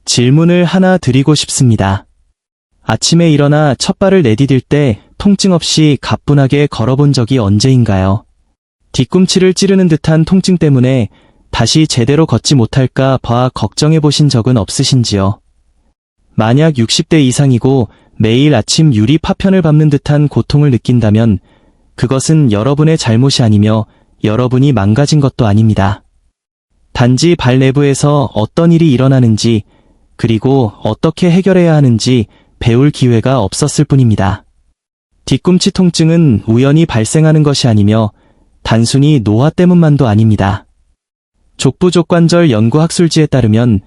질문을 하나 드리고 싶습니다. 아침에 일어나 첫 발을 내디딜 때 통증 없이 가뿐하게 걸어본 적이 언제인가요? 뒤꿈치를 찌르는 듯한 통증 때문에 다시 제대로 걷지 못할까 봐 걱정해 보신 적은 없으신지요? 만약 60대 이상이고 매일 아침 유리 파편을 밟는 듯한 고통을 느낀다면 그것은 여러분의 잘못이 아니며 여러분이 망가진 것도 아닙니다. 단지 발 내부에서 어떤 일이 일어나는지 그리고 어떻게 해결해야 하는지 배울 기회가 없었을 뿐입니다. 뒤꿈치 통증은 우연히 발생하는 것이 아니며 단순히 노화 때문만도 아닙니다. 족부족관절 연구학술지에 따르면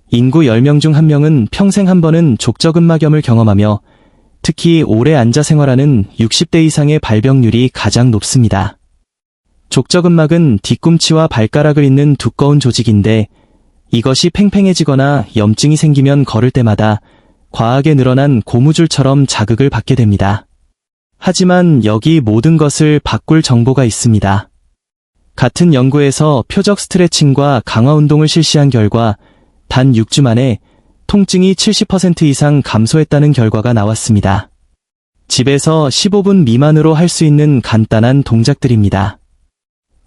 인구 10명 중 1명은 평생 한 번은 족저근막염을 경험하며 특히 오래 앉아 생활하는 60대 이상의 발병률이 가장 높습니다. 족저근막은 뒤꿈치와 발가락을 잇는 두꺼운 조직인데 이것이 팽팽해지거나 염증이 생기면 걸을 때마다 과하게 늘어난 고무줄처럼 자극을 받게 됩니다. 하지만 여기 모든 것을 바꿀 정보가 있습니다. 같은 연구에서 표적 스트레칭과 강화 운동을 실시한 결과 단 6주 만에 통증이 70% 이상 감소했다는 결과가 나왔습니다. 집에서 15분 미만으로 할 수 있는 간단한 동작들입니다.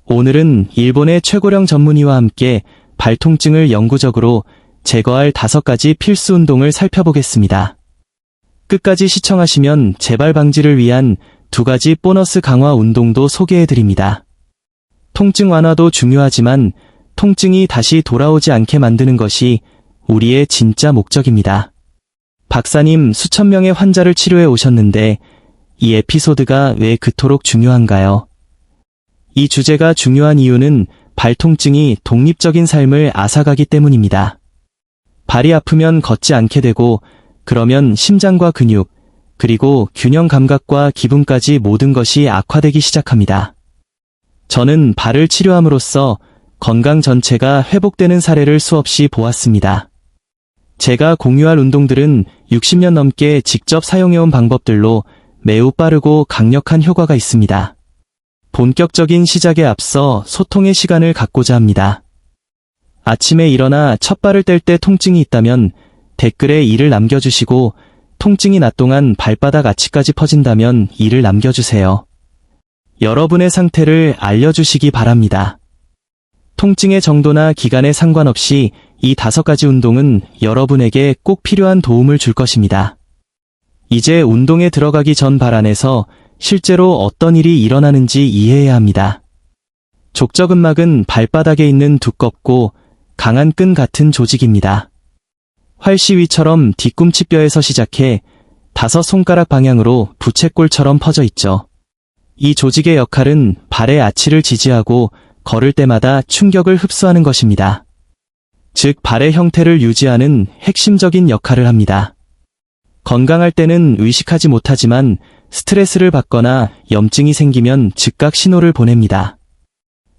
오늘은 일본의 최고령 전문의와 함께 발통증을 영구적으로 제거할 5가지 필수 운동을 살펴보겠습니다. 끝까지 시청하시면 재발 방지를 위한 2가지 보너스 강화 운동도 소개해드립니다. 통증 완화도 중요하지만 통증이 다시 돌아오지 않게 만드는 것이 우리의 진짜 목적입니다. 박사님, 수천 명의 환자를 치료해 오셨는데 이 에피소드가 왜 그토록 중요한가요? 이 주제가 중요한 이유는 발통증이 독립적인 삶을 앗아가기 때문입니다. 발이 아프면 걷지 않게 되고 그러면 심장과 근육, 그리고 균형 감각과 기분까지 모든 것이 악화되기 시작합니다. 저는 발을 치료함으로써 건강 전체가 회복되는 사례를 수없이 보았습니다. 제가 공유할 운동들은 60년 넘게 직접 사용해온 방법들로 매우 빠르고 강력한 효과가 있습니다. 본격적인 시작에 앞서 소통의 시간을 갖고자 합니다. 아침에 일어나 첫 발을 뗄 때 통증이 있다면 댓글에 이를 남겨주시고 통증이 낮 동안 발바닥 아치까지 퍼진다면 이를 남겨주세요. 여러분의 상태를 알려주시기 바랍니다. 통증의 정도나 기간에 상관없이 이 5가지 운동은 여러분에게 꼭 필요한 도움을 줄 것입니다. 이제 운동에 들어가기 전 발 안에서 실제로 어떤 일이 일어나는지 이해해야 합니다. 족저근막은 발바닥에 있는 두껍고 강한 끈 같은 조직입니다. 활시위처럼 뒤꿈치뼈에서 시작해 5손가락 방향으로 부채꼴처럼 퍼져 있죠. 이 조직의 역할은 발의 아치를 지지하고 걸을 때마다 충격을 흡수하는 것입니다. 즉, 발의 형태를 유지하는 핵심적인 역할을 합니다. 건강할 때는 의식하지 못하지만 스트레스를 받거나 염증이 생기면 즉각 신호를 보냅니다.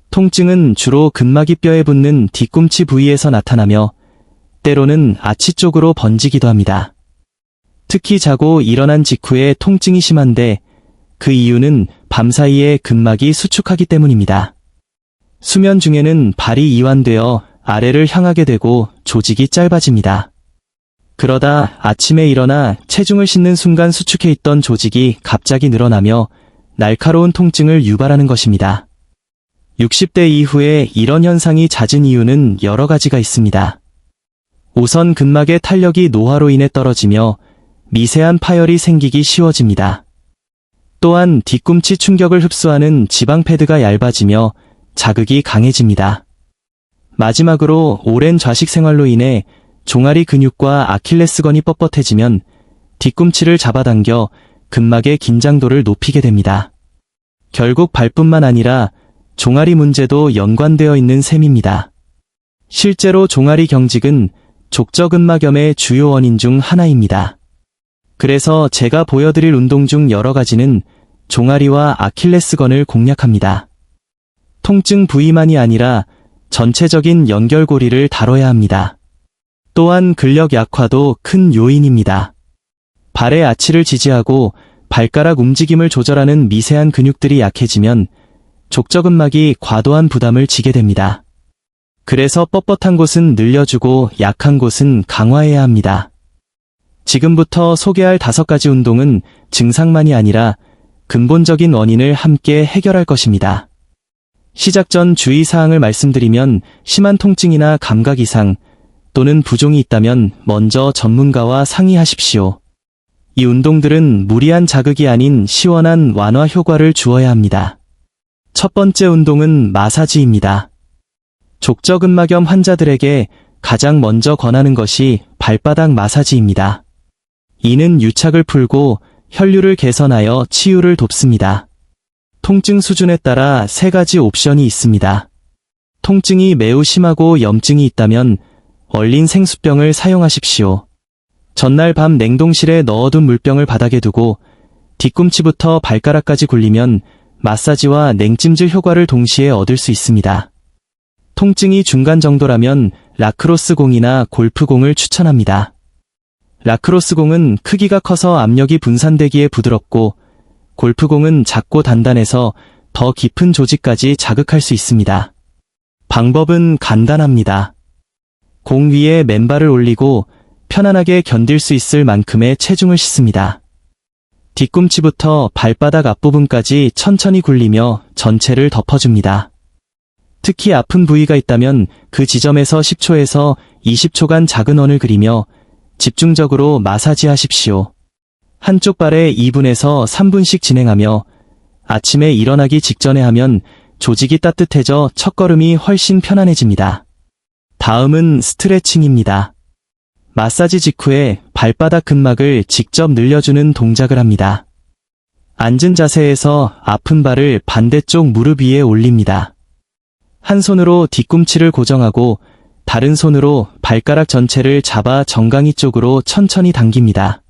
통증은 주로 근막이 뼈에 붙는 뒤꿈치 부위에서 나타나며 때로는 아치 쪽으로 번지기도 합니다. 특히 자고 일어난 직후에 통증이 심한데 그 이유는 밤사이에 근막이 수축하기 때문입니다. 수면 중에는 발이 이완되어 아래를 향하게 되고 조직이 짧아집니다. 그러다 아침에 일어나 체중을 싣는 순간 수축해 있던 조직이 갑자기 늘어나며 날카로운 통증을 유발하는 것입니다. 60대 이후에 이런 현상이 잦은 이유는 여러 가지가 있습니다. 우선 근막의 탄력이 노화로 인해 떨어지며 미세한 파열이 생기기 쉬워집니다. 또한 뒤꿈치 충격을 흡수하는 지방 패드가 얇아지며 자극이 강해집니다. 마지막으로 오랜 좌식 생활로 인해 종아리 근육과 아킬레스건이 뻣뻣해지면 뒤꿈치를 잡아당겨 근막의 긴장도를 높이게 됩니다. 결국 발뿐만 아니라 종아리 문제도 연관되어 있는 셈입니다. 실제로 종아리 경직은 족저근막염의 주요 원인 중 하나입니다. 그래서 제가 보여드릴 운동 중 여러 가지는 종아리와 아킬레스건을 공략합니다. 통증 부위만이 아니라 전체적인 연결고리를 다뤄야 합니다. 또한 근력 약화도 큰 요인입니다. 발의 아치를 지지하고 발가락 움직임을 조절하는 미세한 근육들이 약해지면 족저근막이 과도한 부담을 지게 됩니다. 그래서 뻣뻣한 곳은 늘려주고 약한 곳은 강화해야 합니다. 지금부터 소개할 5가지 운동은 증상만이 아니라 근본적인 원인을 함께 해결할 것입니다. 시작 전 주의사항을 말씀드리면 심한 통증이나 감각 이상 또는 부종이 있다면 먼저 전문가와 상의하십시오. 이 운동들은 무리한 자극이 아닌 시원한 완화 효과를 주어야 합니다. 첫 번째 운동은 마사지입니다. 족저근막염 환자들에게 가장 먼저 권하는 것이 발바닥 마사지입니다. 이는 유착을 풀고 혈류를 개선하여 치유를 돕습니다. 통증 수준에 따라 3가지 옵션이 있습니다. 통증이 매우 심하고 염증이 있다면 얼린 생수병을 사용하십시오. 전날 밤 냉동실에 넣어둔 물병을 바닥에 두고 뒤꿈치부터 발가락까지 굴리면 마사지와 냉찜질 효과를 동시에 얻을 수 있습니다. 통증이 중간 정도라면 라크로스 공이나 골프 공을 추천합니다. 라크로스 공은 크기가 커서 압력이 분산되기에 부드럽고 골프 공은 작고 단단해서 더 깊은 조직까지 자극할 수 있습니다. 방법은 간단합니다. 공 위에 맨발을 올리고 편안하게 견딜 수 있을 만큼의 체중을 싣습니다. 뒤꿈치부터 발바닥 앞부분까지 천천히 굴리며 전체를 덮어줍니다. 특히 아픈 부위가 있다면 그 지점에서 10초에서 20초간 작은 원을 그리며 집중적으로 마사지하십시오. 한쪽 발에 2분에서 3분씩 진행하며 아침에 일어나기 직전에 하면 조직이 따뜻해져 첫걸음이 훨씬 편안해집니다. 다음은 스트레칭입니다. 마사지 직후에 발바닥 근막을 직접 늘려주는 동작을 합니다. 앉은 자세에서 아픈 발을 반대쪽 무릎 위에 올립니다. 한 손으로 뒤꿈치를 고정하고 다른 손으로 발가락 전체를 잡아 정강이 쪽으로 천천히 당깁니다.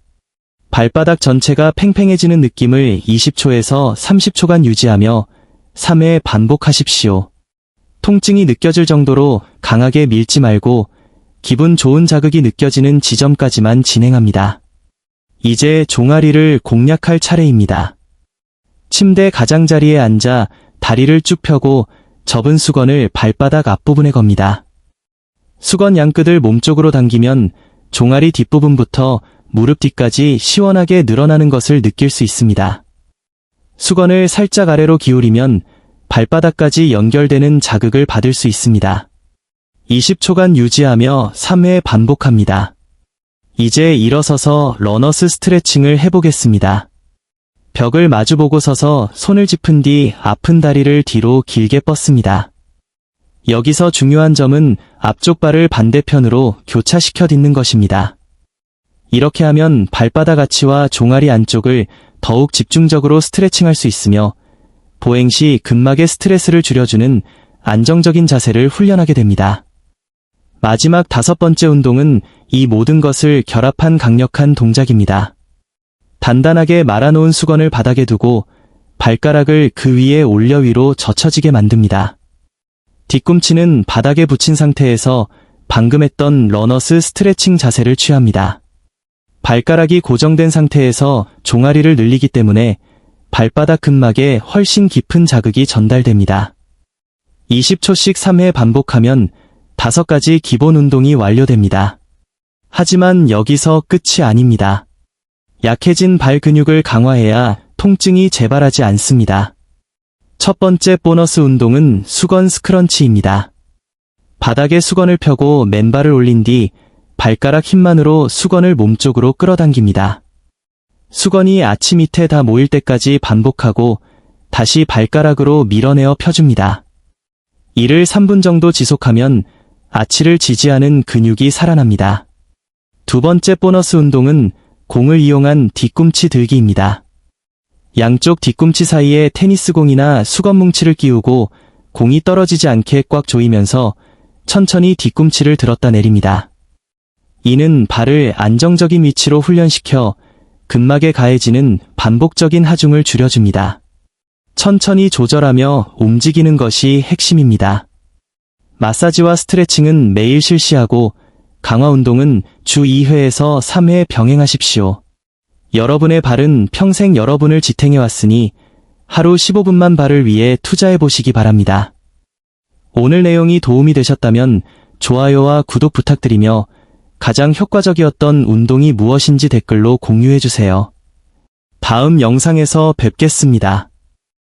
발바닥 전체가 팽팽해지는 느낌을 20초에서 30초간 유지하며 3회 반복하십시오. 통증이 느껴질 정도로 강하게 밀지 말고 기분 좋은 자극이 느껴지는 지점까지만 진행합니다. 이제 종아리를 공략할 차례입니다. 침대 가장자리에 앉아 다리를 쭉 펴고 접은 수건을 발바닥 앞부분에 겁니다. 수건 양끝을 몸쪽으로 당기면 종아리 뒷부분부터 무릎 뒤까지 시원하게 늘어나는 것을 느낄 수 있습니다. 수건을 살짝 아래로 기울이면 발바닥까지 연결되는 자극을 받을 수 있습니다. 20초간 유지하며 3회 반복합니다. 이제 일어서서 러너스 스트레칭을 해보겠습니다. 벽을 마주보고 서서 손을 짚은 뒤 아픈 다리를 뒤로 길게 뻗습니다. 여기서 중요한 점은 앞쪽 발을 반대편으로 교차시켜 딛는 것입니다. 이렇게 하면 발바닥 아치와 종아리 안쪽을 더욱 집중적으로 스트레칭할 수 있으며 보행 시 근막의 스트레스를 줄여주는 안정적인 자세를 훈련하게 됩니다. 마지막 5번째 운동은 이 모든 것을 결합한 강력한 동작입니다. 단단하게 말아놓은 수건을 바닥에 두고 발가락을 그 위에 올려 위로 젖혀지게 만듭니다. 뒤꿈치는 바닥에 붙인 상태에서 방금 했던 러너스 스트레칭 자세를 취합니다. 발가락이 고정된 상태에서 종아리를 늘리기 때문에 발바닥 근막에 훨씬 깊은 자극이 전달됩니다. 20초씩 3회 반복하면 5가지 기본 운동이 완료됩니다. 하지만 여기서 끝이 아닙니다. 약해진 발 근육을 강화해야 통증이 재발하지 않습니다. 첫 번째 보너스 운동은 수건 스크런치입니다. 바닥에 수건을 펴고 맨발을 올린 뒤 발가락 힘만으로 수건을 몸쪽으로 끌어당깁니다. 수건이 아치 밑에 다 모일 때까지 반복하고 다시 발가락으로 밀어내어 펴줍니다. 이를 3분 정도 지속하면 아치를 지지하는 근육이 살아납니다. 두 번째 보너스 운동은 공을 이용한 뒤꿈치 들기입니다. 양쪽 뒤꿈치 사이에 테니스공이나 수건 뭉치를 끼우고 공이 떨어지지 않게 꽉 조이면서 천천히 뒤꿈치를 들었다 내립니다. 이는 발을 안정적인 위치로 훈련시켜 근막에 가해지는 반복적인 하중을 줄여줍니다. 천천히 조절하며 움직이는 것이 핵심입니다. 마사지와 스트레칭은 매일 실시하고 강화 운동은 주 2회에서 3회 병행하십시오. 여러분의 발은 평생 여러분을 지탱해왔으니 하루 15분만 발을 위해 투자해 보시기 바랍니다. 오늘 내용이 도움이 되셨다면 좋아요와 구독 부탁드리며 가장 효과적이었던 운동이 무엇인지 댓글로 공유해주세요. 다음 영상에서 뵙겠습니다.